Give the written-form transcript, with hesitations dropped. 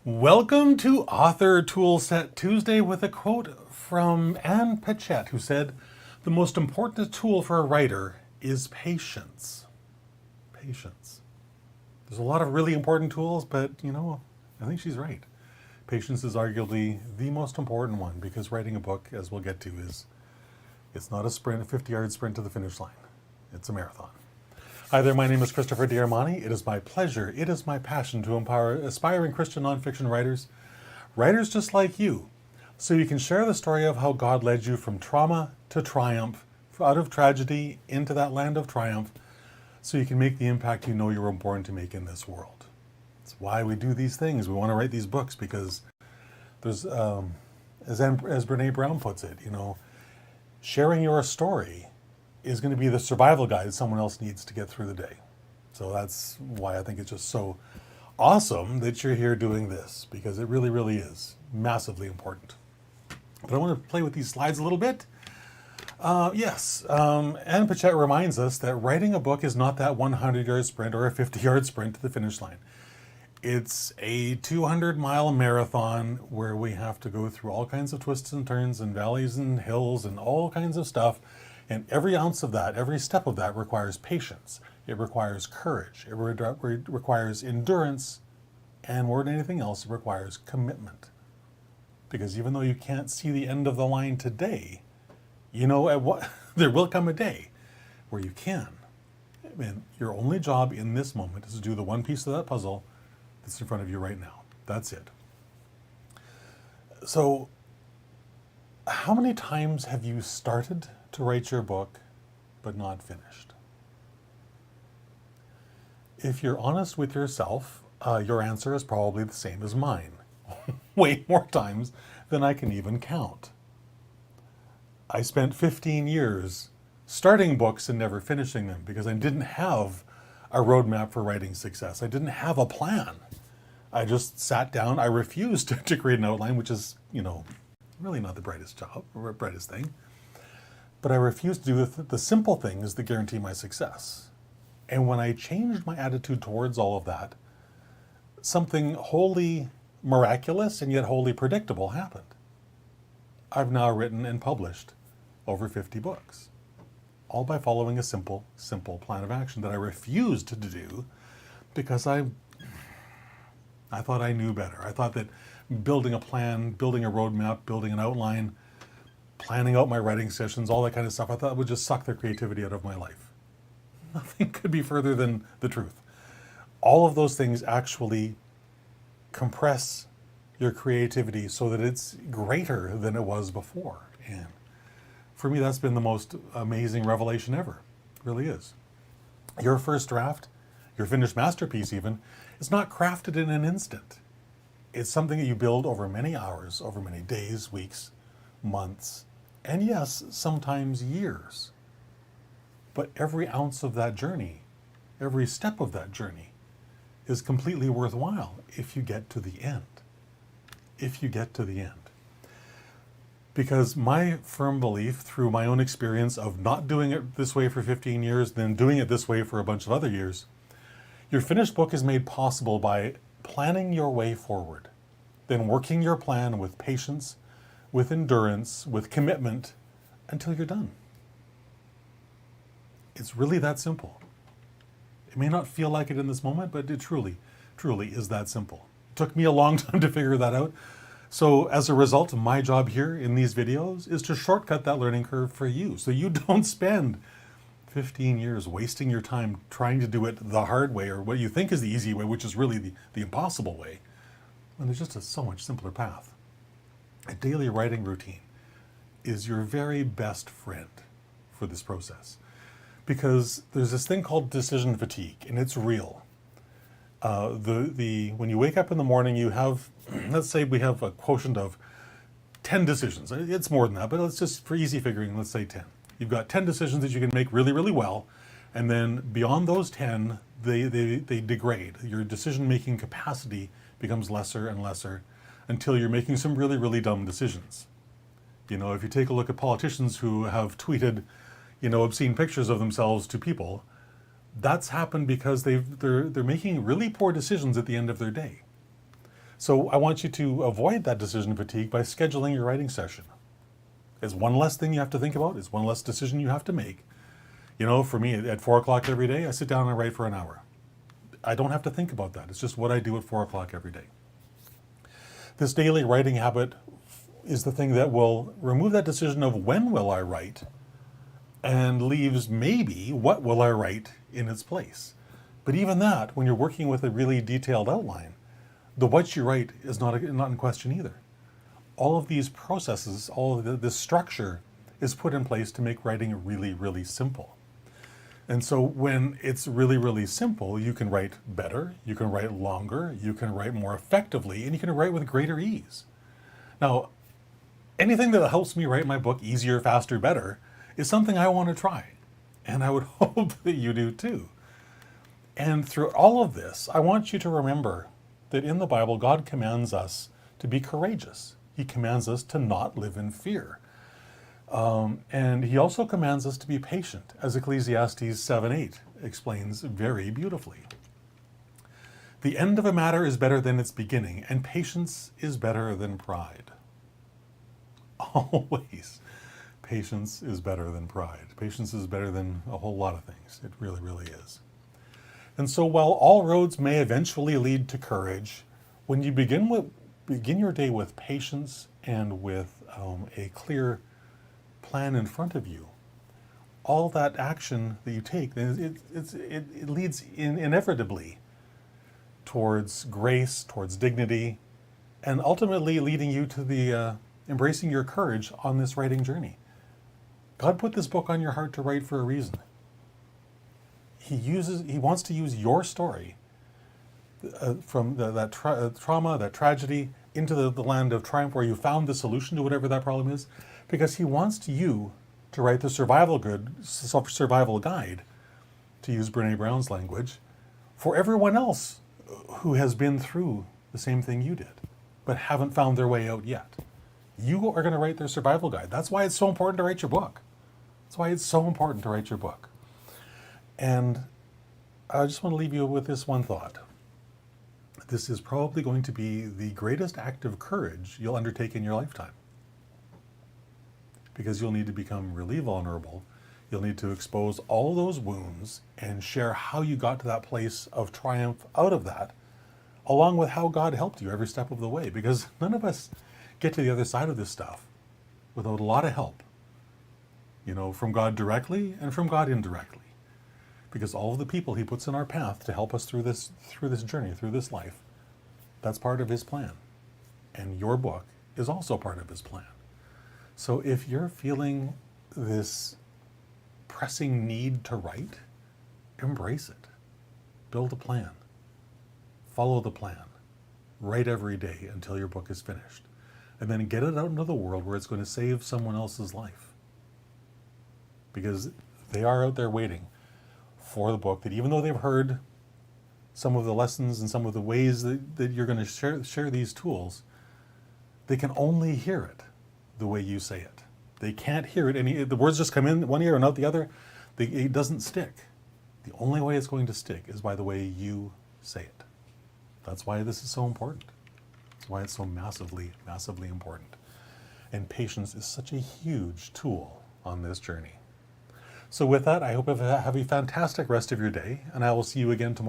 Welcome to Author Toolset Tuesday with a quote from Patchett, who said, "The most important tool for a writer is patience." Patience. There's a lot of really important tools, but I think she's right. Patience is arguably the most important one because writing a book, as we'll get to, it's not a sprint, a 50-yard sprint to the finish line. It's a marathon. Hi there, my name is Christopher D'Armani. It is my pleasure, it is my passion to empower aspiring Christian nonfiction writers just like you, so you can share the story of how God led you from trauma to triumph, out of tragedy into that land of triumph, so you can make the impact you know you were born to make in this world. That's why we do these things. We want to write these books because there's, as Brene Brown puts it, sharing your story is going to be the survival guide someone else needs to get through the day. So that's why I think it's just so awesome that you're here doing this, because it really, really is massively important. But I want to play with these slides a little bit. Anne Patchett reminds us that writing a book is not that 100-yard sprint or a 50-yard sprint to the finish line. It's a 200-mile marathon where we have to go through all kinds of twists and turns and valleys and hills and all kinds of stuff. And every ounce of that, every step of that requires patience. It requires courage. It requires endurance. And more than anything else, it requires commitment. Because even though you can't see the end of the line today, there will come a day where you can. And your only job in this moment is to do the one piece of that puzzle that's in front of you right now. That's it. So, how many times have you started to write your book, but not finished? If you're honest with yourself, your answer is probably the same as mine. Way more times than I can even count. I spent 15 years starting books and never finishing them because I didn't have a roadmap for writing success. I didn't have a plan. I just sat down. I refused to create an outline, which is, really not the brightest thing. But I refused to do the simple things that guarantee my success. And when I changed my attitude towards all of that, something wholly miraculous and yet wholly predictable happened. I've now written and published over 50 books, all by following a simple plan of action that I refused to do because I thought I knew better. I thought that building a plan, building a roadmap, building an outline, planning out my writing sessions, all that kind of stuff, I thought would just suck the creativity out of my life. Nothing could be further than the truth. All of those things actually compress your creativity so that it's greater than it was before. And for me, that's been the most amazing revelation ever. It really is. Your first draft, your finished masterpiece even, is not crafted in an instant. It's something that you build over many hours, over many days, weeks, months, and yes, sometimes years. But every ounce of that journey, every step of that journey is completely worthwhile if you get to the end. If you get to the end. Because my firm belief through my own experience of not doing it this way for 15 years, then doing it this way for a bunch of other years, your finished book is made possible by planning your way forward, then working your plan with patience, with endurance, with commitment, until you're done. It's really that simple. It may not feel like it in this moment, but it truly is that simple. It took me a long time to figure that out. So as a result, my job here in these videos is to shortcut that learning curve for you, so you don't spend 15 years wasting your time trying to do it the hard way, or what you think is the easy way, which is really the impossible way, when there's just a so much simpler path. A daily writing routine is your very best friend for this process, because there's this thing called decision fatigue, and it's real. When you wake up in the morning, you have, let's say we have a quotient of 10 decisions. It's more than that, but let's just, for easy figuring, let's say 10. You've got 10 decisions that you can make really, really well, and then beyond those 10, they degrade. Your decision-making capacity becomes lesser and lesser until you're making some really, really dumb decisions. If you take a look at politicians who have tweeted, obscene pictures of themselves to people, that's happened because they're making really poor decisions at the end of their day. So I want you to avoid that decision fatigue by scheduling your writing session. It's one less thing you have to think about. It's one less decision you have to make. You know, for me, at 4 o'clock every day, I sit down and I write for an hour. I don't have to think about that. It's just what I do at 4 o'clock every day. This daily writing habit is the thing that will remove that decision of when will I write and leaves maybe what will I write in its place. But even that, when you're working with a really detailed outline, the what you write is not in question either. All of these processes, all of this structure is put in place to make writing really, really simple. And so when it's really, really simple, you can write better, you can write longer, you can write more effectively, and you can write with greater ease. Now, anything that helps me write my book easier, faster, better is something I want to try. And I would hope that you do too. And through all of this, I want you to remember that in the Bible, God commands us to be courageous. He commands us to not live in fear. And he also commands us to be patient, as Ecclesiastes 7:8 explains very beautifully. The end of a matter is better than its beginning, and patience is better than pride. Always. Patience is better than pride. Patience is better than a whole lot of things. It really, really is. And so while all roads may eventually lead to courage, when you begin your day with patience and with a clear plan in front of you, all that action that you take, it leads inevitably towards grace, towards dignity, and ultimately leading you to the embracing your courage on this writing journey. God put this book on your heart to write for a reason. He wants to use your story from that trauma, that tragedy, into the land of triumph where you found the solution to whatever that problem is, because he wants you to write the survival guide, to use Brene Brown's language, for everyone else who has been through the same thing you did, but haven't found their way out yet. You are going to write their survival guide. That's why it's so important to write your book. That's why it's so important to write your book. And I just want to leave you with this one thought. This is probably going to be the greatest act of courage you'll undertake in your lifetime. Because you'll need to become really vulnerable. You'll need to expose all those wounds and share how you got to that place of triumph out of that, along with how God helped you every step of the way. Because none of us get to the other side of this stuff without a lot of help. You know, from God directly and from God indirectly. Because all of the people he puts in our path to help us through this journey, through this life, that's part of his plan. And your book is also part of his plan. So if you're feeling this pressing need to write, embrace it. Build a plan. Follow the plan. Write every day until your book is finished. And then get it out into the world where it's going to save someone else's life. Because they are out there waiting for the book, that even though they've heard some of the lessons and some of the ways that you're going to share these tools, they can only hear it the way you say it. They can't hear it. The words just come in one ear and out the other. It doesn't stick. The only way it's going to stick is by the way you say it. That's why this is so important. That's why it's so massively, massively important. And patience is such a huge tool on this journey. So with that, I hope you have a fantastic rest of your day, and I will see you again tomorrow.